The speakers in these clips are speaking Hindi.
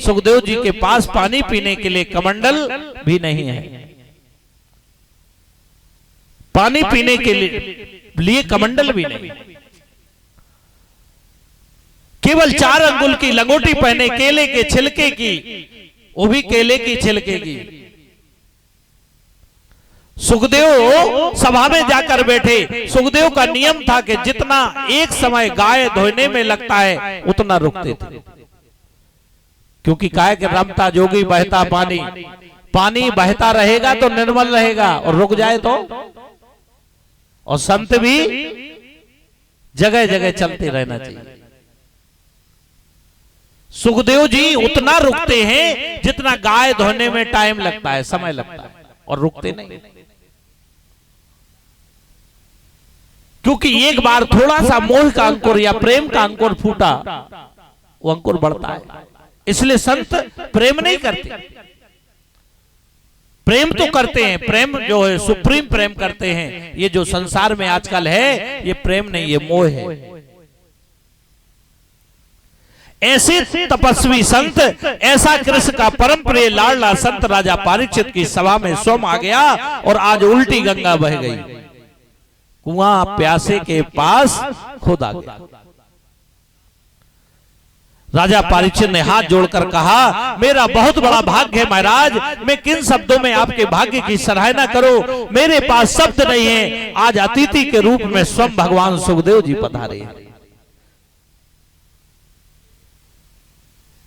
सुखदेव जी के पास पानी पीने के लिए कमंडल भी नहीं है। पानी पीने के लिए कमंडल भी नहीं, केवल 4 अंगुल की लंगोटी पहने केले के छिलके की, वो भी केले की छिलके की। सुखदेव सभा में जाकर बैठे। सुखदेव का नियम था कि जितना एक समय गाय धोने में लगता है उतना रुकते थे, क्योंकि गाय के रमता जोगी बहता पानी, पानी बहता रहेगा तो निर्मल रहेगा, और रुक जाए तो। और संत भी जगह जगह चलते रहना चाहिए। सुखदेव जी उतना रुकते हैं जितना गाय धोने में टाइम लगता है, समय लगता है, और रुकते नहीं, क्योंकि एक बार थोड़ा सा मोह का अंकुर या प्रेम का अंकुर फूटा, वो अंकुर बढ़ता है। इसलिए संत प्रेम नहीं करते, प्रेम तो करते हैं, प्रेम जो है सुप्रीम प्रेम करते हैं। ये जो संसार में आजकल है ये प्रेम नहीं, ये मोह है। ऐसे तपस्वी संत, ऐसा कृष्ण का परम प्रिय लाडला संत राजा परीक्षित की सभा में स्वयं आ गया, और आज उल्टी गंगा बह गई। कुआं प्यासे के पास खुद आ गया। राजा परीक्षित ने हाथ जोड़कर कहा, मेरा बहुत बड़ा भाग्य है महाराज, मैं किन शब्दों में आपके भाग्य की सराहना करूं, मेरे पास शब्द नहीं है। आज अतिथि के रूप में स्वयं भगवान सुखदेव जी पधारे हैं।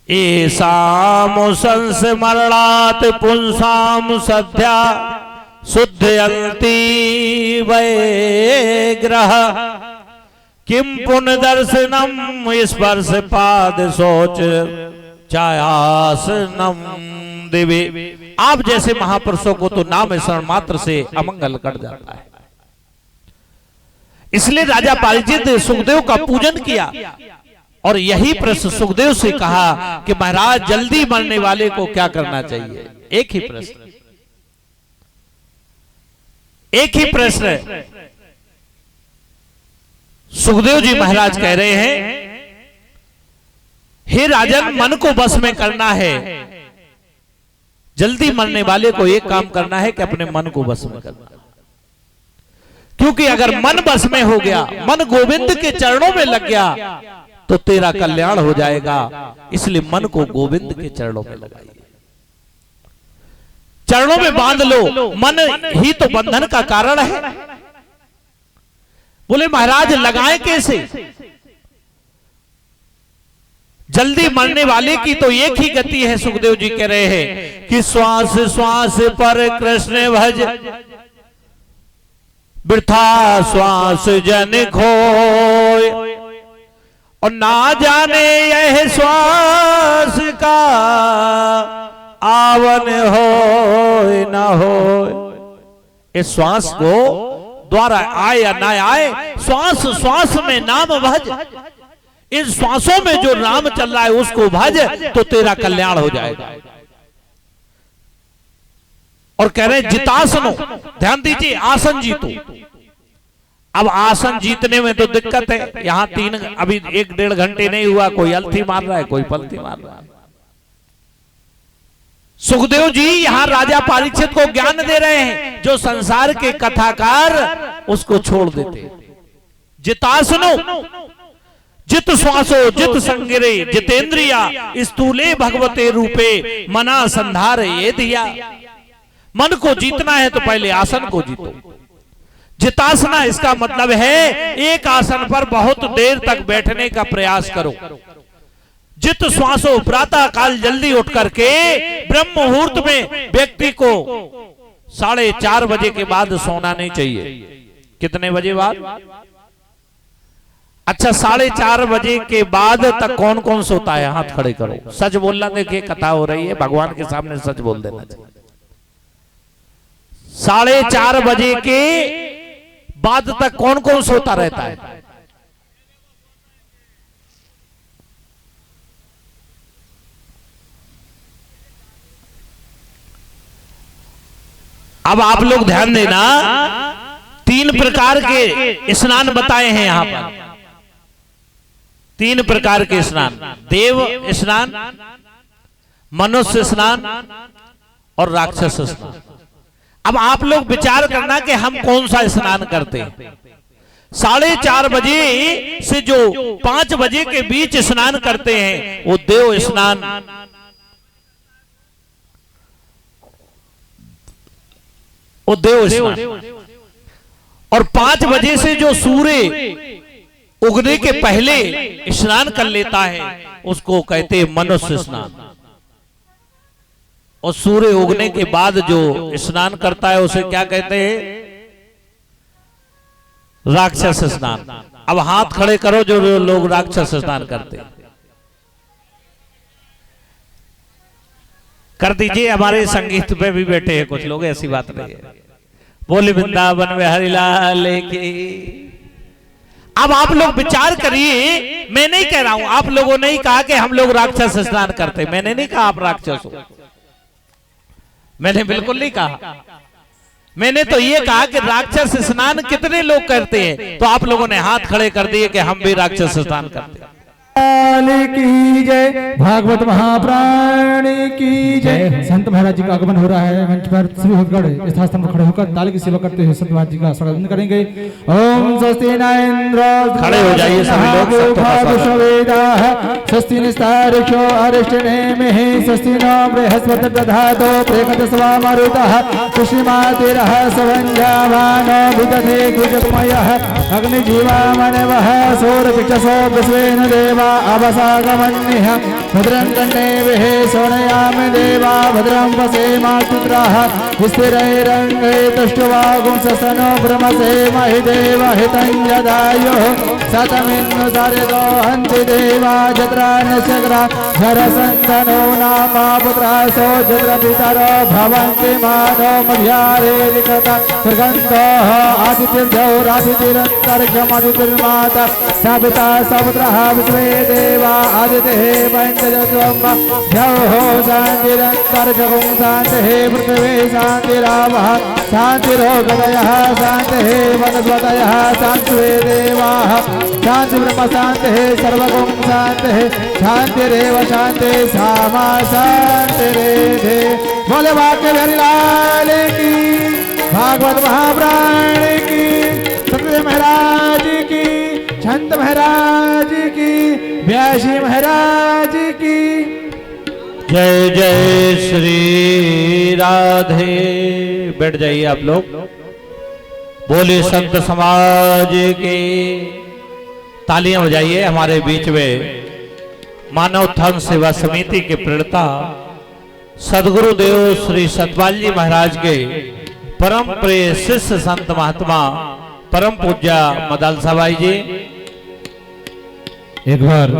एसाम संस्मरणात् पुंसाम सद्या शुद्धयन्ति वैग्रह, किम पुण्य दर्शनम स्पर्श पाद शोच छायासनम दिवे। आप जैसे महापुरुषों को तो नाम स्मरण मात्र से अमंगल कट जाता है। इसलिए राजा परीक्षित ने सुखदेव का पूजन किया, और यही प्रश्न सुखदेव से कहा कि महाराज जल्दी मरने वाले को क्या करना चाहिए। एक ही प्रश्न, एक ही प्रश्न है। सुखदेव जी महाराज कह रहे हैं, हे राजन, मन को बस में करना है। जल्दी मरने वाले को एक काम करना है कि अपने मन को बस में करना, क्योंकि अगर मन बस में हो गया, मन गोविंद के चरणों में लग गया, तो तेरा कल्याण हो जाएगा। इसलिए मन को गोविंद के चरणों में लगाइए, चरणों में बांध लो। मन ही तो बंधन का कारण है। बोले महाराज लगाएं कैसे? जल्दी मरने वाले की तो एक ही गति है। सुखदेव जी कह रहे हैं कि श्वास श्वास पर कृष्ण भज, वृथा श्वास जन खोय, और ना जाने यह श्वास का आवन हो न हो। इस श्वास को द्वारा आए या ना आए, श्वास श्वास में नाम भज। इन श्वासों में जो नाम चल रहा है उसको भज, तो तेरा कल्याण हो जाएगा। और कह रहे जितासनो, ध्यान दीजिए, आसन जीतो। अब आसन जीतने में तो दिक्कत है। यहां 3 अभी 1-1.5 घंटे नहीं हुआ, कोई अलथी मार रहा है, कोई पलथी मार रहा है। सुखदेव जी यहां राजा परीक्षित को ज्ञान दे रहे हैं, जो संसार के कथाकार उसको छोड़ देते। जितासनो, जित श्वासो जित संगिरे जितेंद्रिया, स्थूले भगवते रूपे मना संधार ये दिया। मन को जीतना है तो पहले आसन को जीतो। जितासना इसका मतलब है एक आसन पर बहुत देर तक बैठने का प्रयास करो। जित श्वासो, प्रातः काल जल्दी उठ करके ब्रह्म मुहूर्त में व्यक्ति को 4:30 बजे के बाद सोना नहीं चाहिए। कितने बजे बाद? अच्छा, 4:30 बजे के बाद तक कौन कौन सोता है? हाथ खड़े करो। सच बोलना, देखिए कथा हो रही है, भगवान के सामने सच बोल देना चाहिए। 4:30 बजे के बाद तक कौन कौन सोता रहता है? अब आप लोग ध्यान देना, 3 प्रकार के स्नान बताए हैं यहां पर। 3 प्रकार के स्नान, देव स्नान, मनुष्य स्नान और राक्षस स्नान। अब आप लोग विचार करना कि हम कौन सा स्नान करते हैं। 4:30 बजे से जो 5 बजे के बीच स्नान करते हैं वो देव स्नान, वो देव स्नान। और 5 बजे से जो सूर्य उगने के पहले स्नान कर लेता है उसको कहते हैं मनुष्य स्नान। और सूर्य उगने के बाद जो स्नान करता है उसे क्या कहते हैं? राक्षस स्नान। अब हाथ खड़े करो जो लोग राक्षस स्नान करते हैं, कर दीजिए। हमारे संगीत पे भी बैठे हैं कुछ लोग, ऐसी बात नहीं है। बोले वृंदावन में हरिलाल की। अब आप लोग विचार करिए, मैं नहीं कह रहा हूं, आप लोगों ने ही कहा कि हम लोग राक्षस स्नान करते। मैंने नहीं कहा आप राक्षस हो, मैंने बिल्कुल नहीं कहा। मैंने तो ये कहा कि राक्षस स्नान कितने लोग करते हैं, तो आप लोगों ने हाथ खड़े कर दिए कि हम भी राक्षस स्नान करते हैं। की जय, भागवत महाप्राण की जय। संत महाराज जी का आगमन हो रहा है। मंच पर श्री होतगढ़ स्थान पर खड़े होकर ताली की सेवा करते हुए संत महाराज जी का स्वागत करेंगे। ओम स्वस्ति न इंद्र, खड़े हो जाइए सभी लोग। स्वस्ति निस्तारिक्षो अरिष्टनेमिः, स्वस्ति नो बृहस्पति दधातो प्रेषयस्वा मरुतः, पुष्टिमातिरः सवञ्जावानो विदधे कुजमयः, अग्निजीवामनवः सूरपिचसो विश्वेन देवा अवसागमन्यः, भद्रं कर्णेभिः शोणयामि देवा, भद्रं पश्येमाशुद्राः, स्थिरैरङ्गैस्तुष्ट्वागुंसनो ब्रह्मसेमहि देवहितं यदायुः, शतमिन्नु सरितो हन्ति देवा जत्रा निशग्रा, धरसन्तनो नामा पुत्रासो जत्र पितरो भवन्ति मानो मध्यारेरिकता, दुर्गन्धोः आदित्यर्धौरादितिरन्तरिक्षमदितिर्माता, सविता सपुत्रः विश्वे देवा आदित्यः पञ्चजत्वं द्यौः शान्तिरन्तरिक्षं शान्तिः पृथिवी शान्तिरावः शान्तिरोगदयः शान्तिः वनस्पतयः शान्तिवे देवाः शान्ति ब्रह्म शान्तिः सर्वगुं शान्तिः शान्तिरेव शान्ति सामा शान्तिरेधे। बोले वाक्य हरिलाल की, भागवत महाप्राण की, सत्य महाराज की, संत महाराज की, व्यासी महाराज की जय जय श्री राधे। बैठ जाइए आप लोग। बोले संत समाज के। तालियां बजाइए। हमारे बीच में मानव धर्म सेवा समिति के प्रणेता सदगुरुदेव श्री सतपाल जी महाराज के परम प्रिय शिष्य संत महात्मा परम पूज्य मदालसा भाई जी एक बार